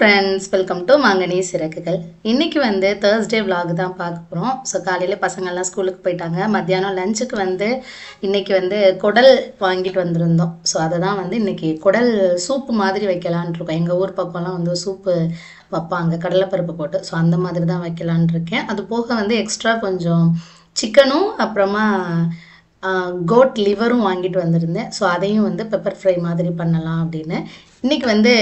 friends, welcome to Mangani Sirakugal. இன்னைக்கு வந்து Thursday vlog தான் பார்க்க போறோம். சோ காலையில பசங்க எல்லாம் ஸ்கூலுக்கு போயிட்டாங்க. மத்தியானம் லஞ்சுக்கு வந்து இன்னைக்கு வந்து குடல் வாங்கிட்டு வந்திருந்தோம். சோ அத தான் வந்து இன்னைக்கு குடல் சூப் மாதிரி வைக்கலாம்னு இருக்கோம். எங்க ஊர் பக்கம்லாம் வந்து சூப் வைப்பாங்க கடலை பருப்பு போட்டு. சோ அந்த மாதிரி தான் வைக்கலாம்னு இருக்கேன். அது போக வந்து எக்ஸ்ட்ரா கொஞ்சம் சிக்கனும் அப்புறமா கோட் லிவரும் வாங்கிட்டு வந்திருந்தேன். ஸோ அதையும் வந்து பெப்பர் ஃப்ரை மாதிரி பண்ணலாம் அப்படின்னு. இன்றைக்கி வந்து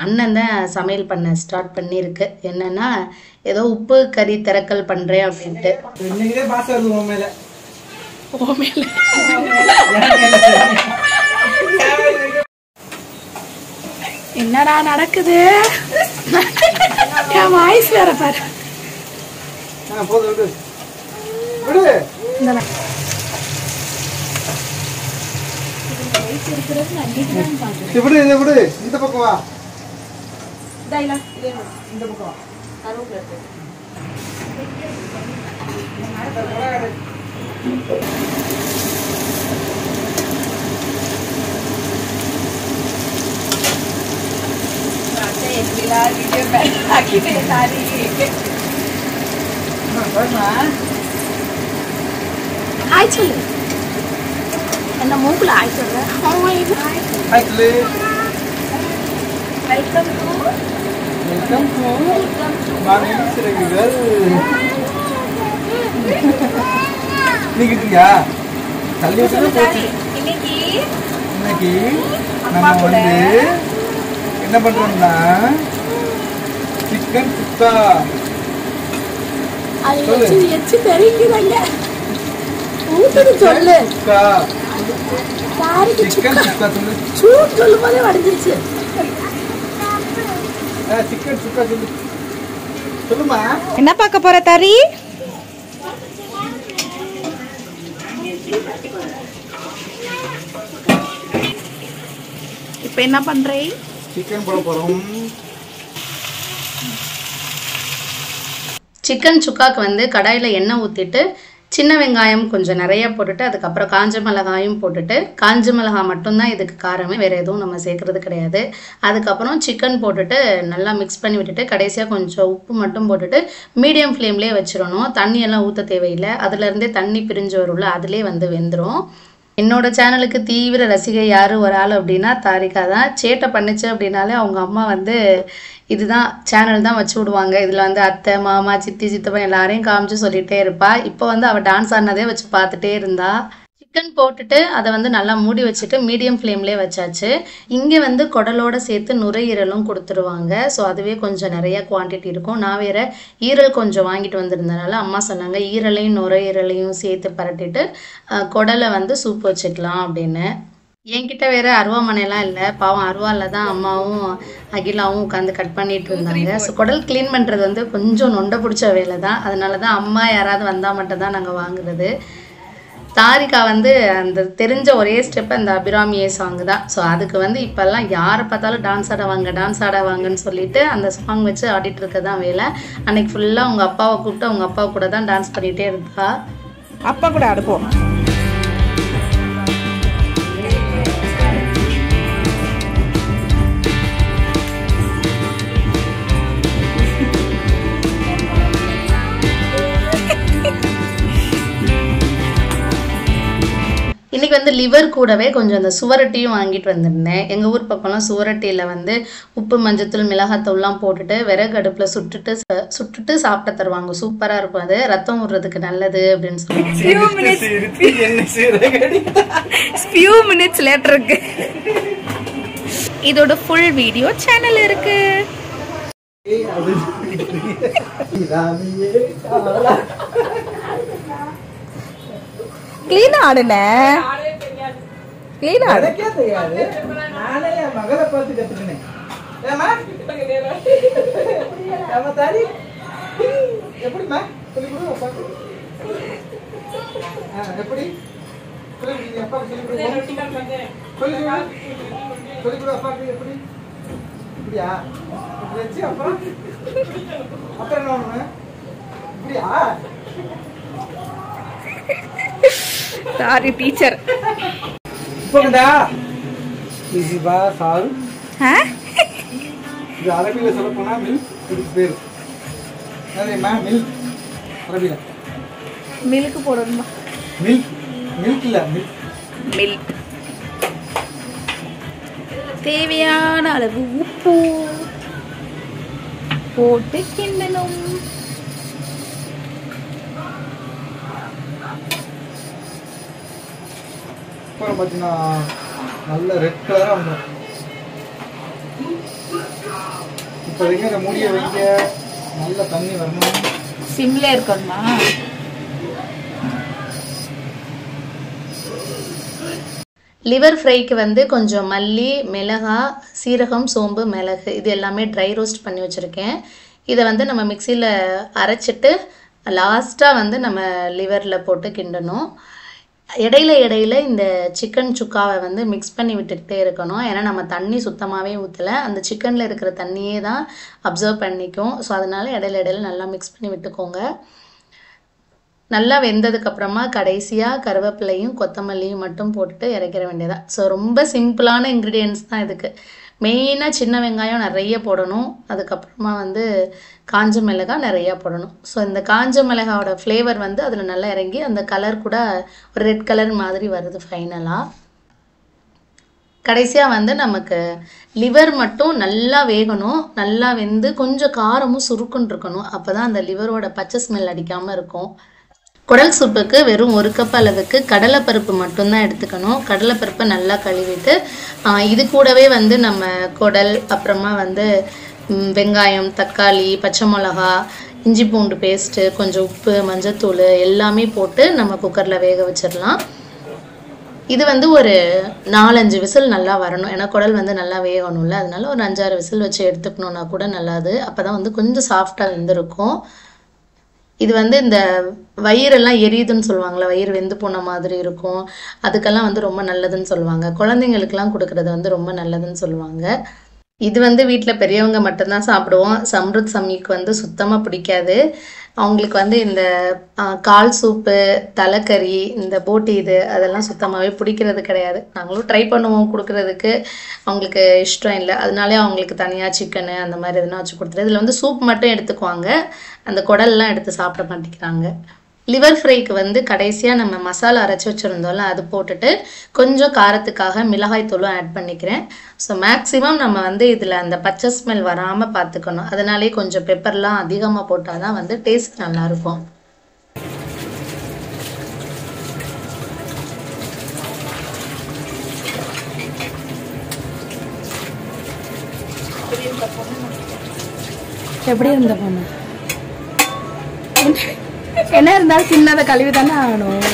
அண்ணன் தான் சமையல் பண்ண ஸ்டார்ட் பண்ணியிருக்கு. என்னென்னா ஏதோ உப்பு கறி திறக்கல் பண்ணுறேன் அப்படின்ட்டு. என்னடா நடக்குது? என் வாய்ஸ் வேற பாரு. இப்படி இந்த பக்கம் வா. இந்த பக்கம் ஹாய் சொல்லு. என்ன மூக்குல ஹாய் சொல்ற? ஹாய் ஹாய் சொல்லு. வெல்கம் டு மாங்கனி சிறகுகள். நீங்கிட்டியா? தள்ளி விட்டு போச்சு. இன்னைக்கு நம்ம வந்து என்ன பண்றோம்னா சிக்கன் சுக்கா. அது எச்சி தெரியுதுங்க. ஊத்துது சொல்லு. சுக்கா. தாரிக்கு சிக்கன் சுக்கா சொல்லு. சூப் சொல்லும்போதே வடிஞ்சிருச்சு. சிக்கன் சுக்கா சொல்லு. சொல்லுமா. என்ன பார்க்க போற தாரி? இப்ப என்ன பண்றே? சிக்கன் போட போறோம். சிக்கன் சுக்காக்கு வந்து கடாயில் எண்ணெய் ஊற்றிட்டு சின்ன வெங்காயம் கொஞ்சம் நிறைய போட்டுட்டு அதுக்கப்புறம் காஞ்ச மிளகாயும் போட்டுட்டு, காஞ்ச மிளகாய் மட்டும்தான் இதுக்கு காரமே, வேறு எதுவும் நம்ம சேர்க்குறது கிடையாது. அதுக்கப்புறம் சிக்கன் போட்டுட்டு நல்லா மிக்ஸ் பண்ணி விட்டுட்டு கடைசியாக கொஞ்சம் உப்பு மட்டும் போட்டுட்டு மீடியம் ஃப்ளேம்லேயே வச்சிடணும். தண்ணியெல்லாம் ஊற்ற தேவையில்லை. அதுலேருந்தே தண்ணி பிரிஞ்சு வரும்ல, அதிலே வந்து வெந்துடும். என்னோட சேனலுக்கு தீவிர ரசிகை யார் ஒரு ஆள் அப்படின்னா தாரிகா தான். சேட்டை பண்ணிச்சு அப்படின்னாலே அவங்க அம்மா வந்து இதுதான் சேனல் தான் வச்சு விடுவாங்க. இதில் வந்து அத்தை மாமா சித்தி சித்தப்பன் எல்லாரையும் காமிச்சு சொல்லிகிட்டே இருப்பா. இப்போ வந்து அவள் டான்ஸ் ஆடினதே வச்சு பார்த்துட்டே இருந்தா. சிக்கன் போட்டுட்டு அதை வந்து நல்லா மூடி வச்சுட்டு மீடியம் ஃப்ளேம்லேயே வச்சாச்சு. இங்கே வந்து குடலோட சேர்த்து நுரையீரலும் கொடுத்துருவாங்க. ஸோ அதுவே கொஞ்சம் நிறையா குவான்டிட்டி இருக்கும். நான் வேறு ஈரல் கொஞ்சம் வாங்கிட்டு வந்திருந்தனால அம்மா சொன்னாங்க ஈரலையும் நுரையீரலையும் சேர்த்து பரட்டிட்டு குடலை வந்து சூப் வச்சுக்கலாம் அப்படின்னு. என்கிட்ட வேறு அருவாமனைலாம் இல்லை. பாவம் அருவாவில் தான் அம்மாவும் அகிலாவும் உட்காந்து கட் பண்ணிட்டு இருந்தாங்க. ஸோ குடல் க்ளீன் பண்ணுறது வந்து கொஞ்சம் நொண்டை பிடிச்ச வேலை தான். அதனால தான் அம்மா யாராவது வந்தால் மட்டும் தான் நாங்கள் வாங்குறது. தாரிகா வந்து அந்த தெரிஞ்ச ஒரே ஸ்டெப் அந்த அபிராமியே சாங் தான். ஸோ அதுக்கு வந்து இப்போல்லாம் யாரை பார்த்தாலும் டான்ஸ் ஆடவாங்கன்னு சொல்லிட்டு அந்த சாங் வச்சு ஆடிட்டு இருக்க தான் வேலை. அன்னைக்கு ஃபுல்லாக அவங்க அப்பாவை கூப்பிட்டு அவங்க அப்பா கூட தான் டான்ஸ் பண்ணிகிட்டே இருந்தா. அப்பா கூட அடுப்போம். இன்றைக்கி வந்து லிவர் கூடவே கொஞ்சம் அந்த சுவரட்டியும் வாங்கிட்டு வந்திருந்தேன். எங்கள் ஊர் பக்கம்லாம் சுவரட்டியில் வந்து உப்பு மஞ்சத்தூள் மிளகாத்தூள்லாம் போட்டுட்டு விறகு அடுப்பில் சுட்டுட்டு சாப்பிட தருவாங்க. சூப்பராக இருக்கும். அது ரத்தம் விடுறதுக்கு நல்லது அப்படின்னு சொல்லுவாங்க. இதோட ஃபுல் வீடியோ சேனல் இருக்கு. கிளீன் ஆடுனே. கிளீன் ஆடு. நானே என் மகளை பார்த்து கத்துக்கினேன். எப்படிமா சொல்லி கொடு அப்பாக்கு. எப்படி சொல்லி அப்பாக்கு சொல்லி கொடு. சொல்லி கொடு அப்பாக்கு. எப்படி இப்படியா வச்சு அப்புறம் அப்புறம் என்ன ஒண்ணு இப்படியா Sorry, teacher. Pagda. Easy ba, Sal? Huh? இது அரபியில் சொல்ல போனால் மில்க் இதுக்கு பேர் என்னதுமா மில்க் அரபியில் மில்க் போடணுமா மில்க் மில்க் இல்லை மில்க் மில்க் தேவையான அளவு உப்பு போட்டு கிண்டணும் அப்புறம் பார்த்தீங்கன்னா நல்ல ரெட் கலராக வந்துடும் இப்போதைக்கு இந்த மூடியை வைக்க நல்ல தண்ணி வரணும் சிம்ல இருக்கணுமா லிவர் ஃப்ரைக்கு வந்து கொஞ்சம் மல்லி மிளகாய் சீரகம் சோம்பு மிளகு இது எல்லாமே ட்ரை ரோஸ்ட் பண்ணி வச்சுருக்கேன். இதை வந்து நம்ம மிக்சியில் அரைச்சிட்டு லாஸ்ட்டாக வந்து நம்ம லிவரில் போட்டு கிண்டணும். இடையில இந்த சிக்கன் சுக்காவை வந்து மிக்ஸ் பண்ணி விட்டுக்கிட்டே இருக்கணும். ஏன்னா நம்ம தண்ணி சுத்தமாகவே ஊற்றலை, அந்த சிக்கனில் இருக்கிற தண்ணியே தான் அப்சர்வ் பண்ணிக்கும். ஸோ அதனால் இடையில நல்லா மிக்ஸ் பண்ணி விட்டுக்கோங்க. நல்லா வெந்ததுக்கப்புறமா கடைசியாக கருவேப்பிலையும் கொத்தமல்லியும் மட்டும் போட்டுட்டு இறக்கிற வேண்டியதான். ஸோ ரொம்ப சிம்பிளான இன்க்ரீடியன்ட்ஸ் தான் இதுக்கு. மெயினாக சின்ன வெங்காயம் நிறைய போடணும், அதுக்கப்புறமா வந்து காஞ்ச மிளகாய் நிறையா போடணும். ஸோ இந்த காஞ்ச மிளகாயோட ஃப்ளேவர் வந்து அதில் நல்லா இறங்கி அந்த கலர் கூட ஒரு ரெட் கலர் மாதிரி வருது ஃபைனலாக. கடைசியாக வந்து நமக்கு லிவர் மட்டும் நல்லா வேகணும், நல்லா வெந்து கொஞ்சம் காரமும் சுருக்குன்னு இருக்கணும். அப்போ தான் அந்த லிவரோட பச்சை ஸ்மெல் அடிக்காமல் இருக்கும். குடல் சூப்புக்கு வெறும் 1 கப் அளவுக்கு கடலைப்பருப்பு மட்டும்தான் எடுத்துக்கணும். கடலைப்பருப்பை நல்லா கழுவிட்டு இது கூடவே வந்து நம்ம குடல், அப்புறமா வந்து வெங்காயம், தக்காளி, பச்சை மிளகா, இஞ்சி பூண்டு பேஸ்ட்டு, கொஞ்சம் உப்பு, மஞ்சத்தூள் எல்லாமே போட்டு நம்ம குக்கரில் வேக வச்சிடலாம். இது வந்து ஒரு 4-5 விசில் நல்லா வரணும். ஏன்னா குடல் வந்து நல்லா வேகணும்ல, அதனால ஒரு 5-6 விசில் வச்சு எடுத்துக்கணுன்னா கூட நல்லாது. அப்போ தான் வந்து கொஞ்சம் சாஃப்டாக வெந்திருக்கும். இது வந்து இந்த வயிறெல்லாம் எரியுதுன்னு சொல்லுவாங்களே, வயிறு வெந்து போன மாதிரி இருக்கும், அதுக்கெல்லாம் வந்து ரொம்ப நல்லதுன்னு சொல்லுவாங்க. குழந்தைங்களுக்கெல்லாம் கொடுக்குறது வந்து ரொம்ப நல்லதுன்னு சொல்லுவாங்க. இது வந்து வீட்டில் பெரியவங்க மட்டும்தான் சாப்பிடுவோம். சம்ருத் சம்மிக்கு வந்து சுத்தமாக பிடிக்காது. அவங்களுக்கு வந்து இந்த கால் சூப்பு, தலைக்கறி, இந்த போட்டி இது அதெல்லாம் சுத்தமாகவே பிடிக்கிறது கிடையாது. நாங்களும் ட்ரை பண்ணுவோம் கொடுக்குறதுக்கு, அவங்களுக்கு இஷ்டம் இல்லை. அதனாலே அவங்களுக்கு தனியாக சிக்கனு அந்த மாதிரி எதுனா வச்சு கொடுத்துரு. இதில் வந்து சூப் மட்டும் எடுத்துக்குவாங்க, அந்த குடல்லாம் எடுத்து சாப்பிட மாட்டேங்கிறாங்க. லிவர் ஃப்ரைக்கு வந்து கடைசியாக நம்ம மசாலா அரைச்சி வச்சுருந்தோம்ல, அது போட்டுட்டு கொஞ்சம் காரத்துக்காக மிளகாய் தூளும் ஆட் பண்ணிக்கிறேன். ஸோ மேக்ஸிமம் நம்ம வந்து இதில் அந்த பச்சை ஸ்மெல் வராமல் பார்த்துக்கணும். அதனாலே கொஞ்சம் பெப்பர்லாம் அதிகமாக போட்டால் தான் வந்து டேஸ்ட் நல்லாயிருக்கும். எப்படி இருந்த பொண்ணு என்ன இருந்தாலும் சின்னதை கழுவி தானே ஆகணும்.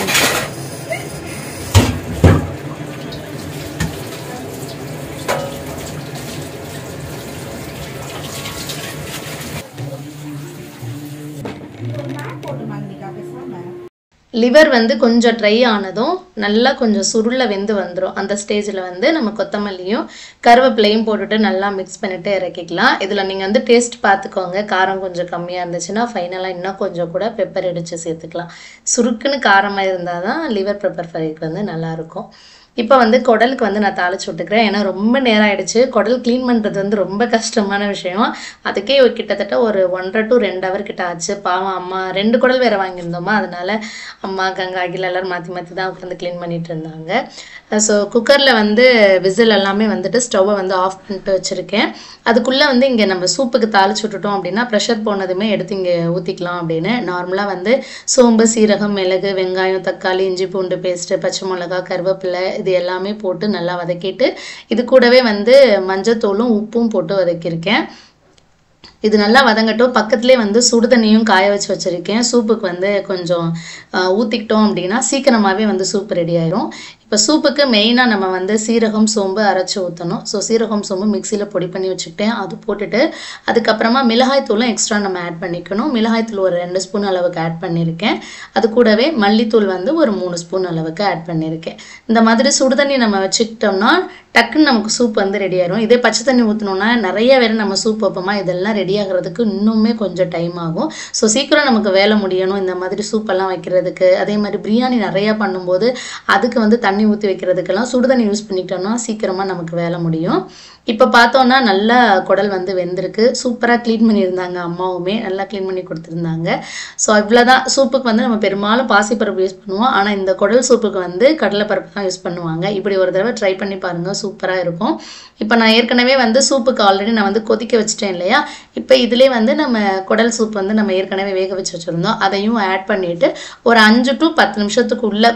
லிவர் வந்து கொஞ்சம் ட்ரை ஆனதும் நல்லா கொஞ்சம் சுருள வெந்து வந்துடும். அந்த ஸ்டேஜில் வந்து நம்ம கொத்தமல்லியும் கருவேப்பிலையும் போட்டுட்டு நல்லா மிக்ஸ் பண்ணிவிட்டு இறக்கிக்கலாம். இதில் நீங்கள் வந்து டேஸ்ட் பார்த்துக்கோங்க. காரம் கொஞ்சம் கம்மியாக இருந்துச்சுன்னா ஃபைனலாக இன்னும் கொஞ்சம் கூட பெப்பர் இடித்து சேர்த்துக்கலாம். சுருக்குன்னு காரமாக இருந்தால் தான் லிவர் பெப்பர் ஃப்ரைக்கு வந்து நல்லாயிருக்கும். இப்போ வந்து குடலுக்கு வந்து நான் தாளிச்சு விட்டுக்கிறேன். ஏன்னா ரொம்ப நேரம் ஆயிடுச்சு. குடல் க்ளீன் பண்ணுறது வந்து ரொம்ப கஷ்டமான விஷயம். அதுக்கே கிட்டத்தட்ட ஒரு 1.5 to 2 hour கிட்ட ஆச்சு. பாவம் அம்மா 2 குடல் வேறு வாங்கியிருந்தோமா, அதனால அம்மா கங்கா அகில் எல்லோரும் மாற்றி தான் உட்காந்து க்ளீன் பண்ணிட்டு இருந்தாங்க. ஸோ குக்கரில் வந்து விசில் எல்லாமே வந்துட்டு ஸ்டவ்வை வந்து ஆஃப் பண்ணிட்டு வச்சுருக்கேன். அதுக்குள்ளே வந்து இங்கே நம்ம சூப்புக்கு தாளிச்சு விட்டுட்டோம் அப்படின்னா ப்ரெஷர் போனதுமே எடுத்து இங்கே ஊற்றிக்கலாம் அப்படின்னு. நார்மலாக வந்து சோம்பு, சீரகம், மிளகு, வெங்காயம், தக்காளி, இஞ்சி பூண்டு பேஸ்ட்டு, பச்சை மிளகா, கருவேப்பிலை இது எல்லாமே போட்டு நல்லா வதக்கிட்டு இது கூடவே வந்து மஞ்சத்தூளும் உப்பும் போட்டு வதக்கியிருக்கேன். இது நல்லா வதங்கட்டும். பக்கத்துலேயே வந்து சுடுதண்ணியும் காய வச்சு வச்சுருக்கேன். சூப்புக்கு வந்து கொஞ்சம் ஊற்றிக்கிட்டோம் அப்படின்னா சீக்கிரமாகவே வந்து சூப்பு ரெடி ஆயிரும். இப்போ சூப்புக்கு மெயினாக நம்ம வந்து சீரகம் சோம்பு அரைச்சி ஊற்றணும். ஸோ சீரகம் சோம்பு மிக்சியில் பொடி பண்ணி வச்சுக்கிட்டேன், அது போட்டுட்டு அதுக்கப்புறமா மிளகாய் தூளும் எக்ஸ்ட்ரா நம்ம ஆட் பண்ணிக்கணும். மிளகாய் தூள் ஒரு 2 ஸ்பூன் அளவுக்கு ஆட் பண்ணியிருக்கேன். அது கூடவே மல்லித்தூள் வந்து ஒரு 3 ஸ்பூன் அளவுக்கு ஆட் பண்ணியிருக்கேன். இந்த மாதிரி சுடுதண்ணி நம்ம வச்சுக்கிட்டோம்னா டக்குன்னு நமக்கு சூப் வந்து ரெடி ஆயிரும். இதே பச்சை தண்ணி ஊற்றினோன்னா நிறைய வேறு நம்ம சூப் வைப்போமா, இதெல்லாம் ரெடி ஆகிறதுக்கு இன்னுமே கொஞ்சம் டைம் ஆகும். ஸோ சீக்கிரம் நமக்கு வேலை முடியணும் இந்த மாதிரி சூப்பெல்லாம் வைக்கிறதுக்கு. அதே மாதிரி பிரியாணி நிறையா பண்ணும்போது அதுக்கு வந்து தண்ணி ஊற்றி வைக்கிறதுக்கெல்லாம் சுடுதண்ணி யூஸ் பண்ணிக்கிட்டோம்னா சீக்கிரமாக நமக்கு வேலை முடியும். இப்போ பார்த்தோன்னா நல்லா குடல் வந்து வெந்திருக்கு. சூப்பராக க்ளீன் பண்ணியிருந்தாங்க அம்மாவுமே, நல்லா க்ளீன் பண்ணி கொடுத்துருந்தாங்க. ஸோ இவ்வளோதான். சூப்புக்கு வந்து நம்ம பெரும்பாலும் பாசிப்பருப்பு யூஸ் பண்ணுவோம். ஆனால் இந்த குடல் சூப்புக்கு வந்து கடலைப்பருப்பு தான் யூஸ் பண்ணுவாங்க. இப்படி ஒரு தடவை ட்ரை பண்ணி பாருங்கள், சூப்பராக இருக்கும். இப்போ நான் ஏற்கனவே வந்து சூப்புக்கு ஆல்ரெடி நான் வந்து கொதிக்க வச்சுட்டேன் இல்லையா, இப்போ இதிலே வந்து நம்ம குடல் சூப் வந்து நம்ம ஏற்கனவே வேக வச்சு வச்சுருந்தோம், அதையும் ஆட் பண்ணிவிட்டு ஒரு 5 to 10 நிமிஷத்துக்கு உள்ளே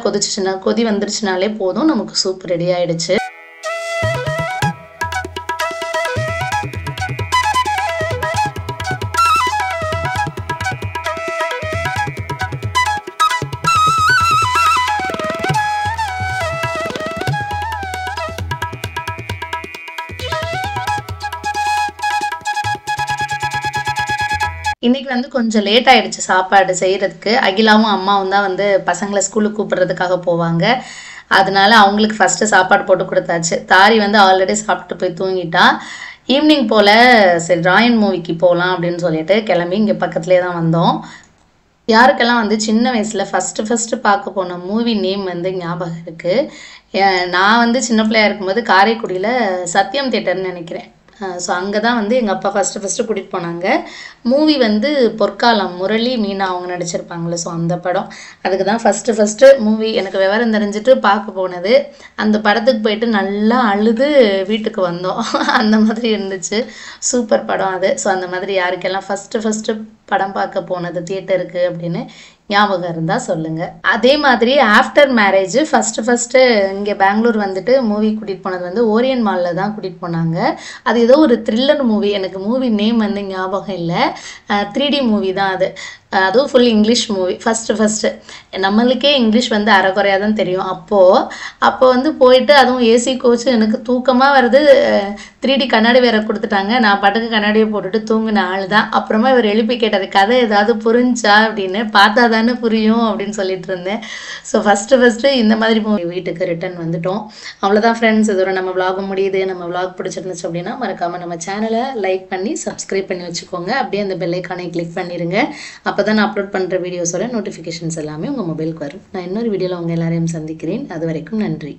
கொதி வந்துருச்சுனாலே போதும், நமக்கு சூப் ரெடி ஆகிடுச்சு. இன்னைக்கு வந்து கொஞ்சம் லேட் ஆயிடுச்சு சாப்பாடு செய்கிறதுக்கு. அகிலாவும் அம்மாவும் தான் வந்து பசங்களை ஸ்கூலுக்கு கூப்பிட்றதுக்காக போவாங்க. அதனால அவங்களுக்கு ஃபஸ்ட்டு சாப்பாடு போட்டு கொடுத்தாச்சு. தாரி வந்து ஆல்ரெடி சாப்பிட்டு போய் தூங்கிட்டா. ஈவினிங் போல் சரி ராயன் மூவிக்கு போகலாம் அப்படின்னு சொல்லிட்டு கிளம்பி இங்கே பக்கத்துலேயே தான் வந்தோம். யாருக்கெல்லாம் வந்து சின்ன வயசில் ஃபஸ்ட்டு பார்க்க போன மூவி நேம் வந்து ஞாபகம் இருக்குது. நான் வந்து சின்ன பிள்ளையா இருக்கும்போது காரைக்குடியில் சத்யம் தியேட்டர்னு நினைக்கிறேன். ஸோ அங்கே தான் வந்து எங்கள் அப்பா ஃபஸ்ட்டு கூட்டிகிட்டு போனாங்க. மூவி வந்து பொற்காலம், முரளி மீனா அவங்க நடிச்சிருப்பாங்களே, ஸோ அந்த படம். அதுக்கு தான் ஃபஸ்ட்டு மூவி எனக்கு விவரம் தெரிஞ்சுட்டு பார்க்க போனது. அந்த படத்துக்கு போயிட்டு நல்லா அழுது வீட்டுக்கு வந்தோம். அந்த மாதிரி இருந்துச்சு. சூப்பர் படம் அது. ஸோ அந்த மாதிரி யாருக்கெல்லாம் ஃபஸ்ட்டு படம் பார்க்க போனது தியேட்டருக்கு அப்படின்னு ஞாபகம் இருந்தால் சொல்லுங்கள். அதே மாதிரி ஆஃப்டர் மேரேஜ் ஃபஸ்ட்டு இங்கே பெங்களூர் வந்துட்டு மூவி கூட்டிகிட்டு போனது வந்து ஓரியன் மாலில் தான் கூட்டிகிட்டு போனாங்க. அது ஏதோ ஒரு த்ரில்லர் மூவி, எனக்கு மூவி நேம் வந்து ஞாபகம் இல்லை. 3D மூவி தான் அது. அதுவும் ஃபுல் இங்கிலீஷ் மூவி. ஃபஸ்ட்டு நம்மளுக்கே இங்கிலீஷ் வந்து அரைக்குறையாக தான் தெரியும். அப்போ வந்து போயிட்டு அதுவும் ஏசி கோச்சு, எனக்கு தூக்கமாக வருது. 3D கண்ணாடி வேற கொடுத்துட்டாங்க. நான் பாட்டுக்கு கண்ணாடியை போட்டுட்டு தூங்கின ஆள் தான். அப்புறமா இவர் எழுப்பி கேட்டார், கதை ஏதாவது புரிஞ்சா அப்படின்னு. பார்த்தா தானே புரியும் அப்படின்னு சொல்லிட்டு இருந்தேன். ஸோ ஃபஸ்ட்டு இந்த மாதிரி மூவி வீட்டுக்கு ரிட்டர்ன் வந்துட்டோம். அவ்வளோதான் ஃப்ரெண்ட்ஸ், இதோட நம்ம விளாக் முடியுது. நம்ம விளாக் பிடிச்சிருந்துச்சு அப்படின்னா மறக்காமல் நம்ம சேனலை லைக் பண்ணி சப்ஸ்கிரைப் பண்ணி வச்சுக்கோங்க. அப்படியே அந்த பெல் ஐகானை கிளிக் பண்ணிடுங்க. அப்போ தான் நான் அப்லோட் பண்ணுற வீடியோஸோட நோட்டிஃபிகேஷன்ஸ் எல்லாமே உங்கள் மொபைலுக்கு வரும். நான் இன்னொரு வீடியோவில் உங்கள் எல்லாரையும் சந்திக்கிறேன். அது வரைக்கும் நன்றி.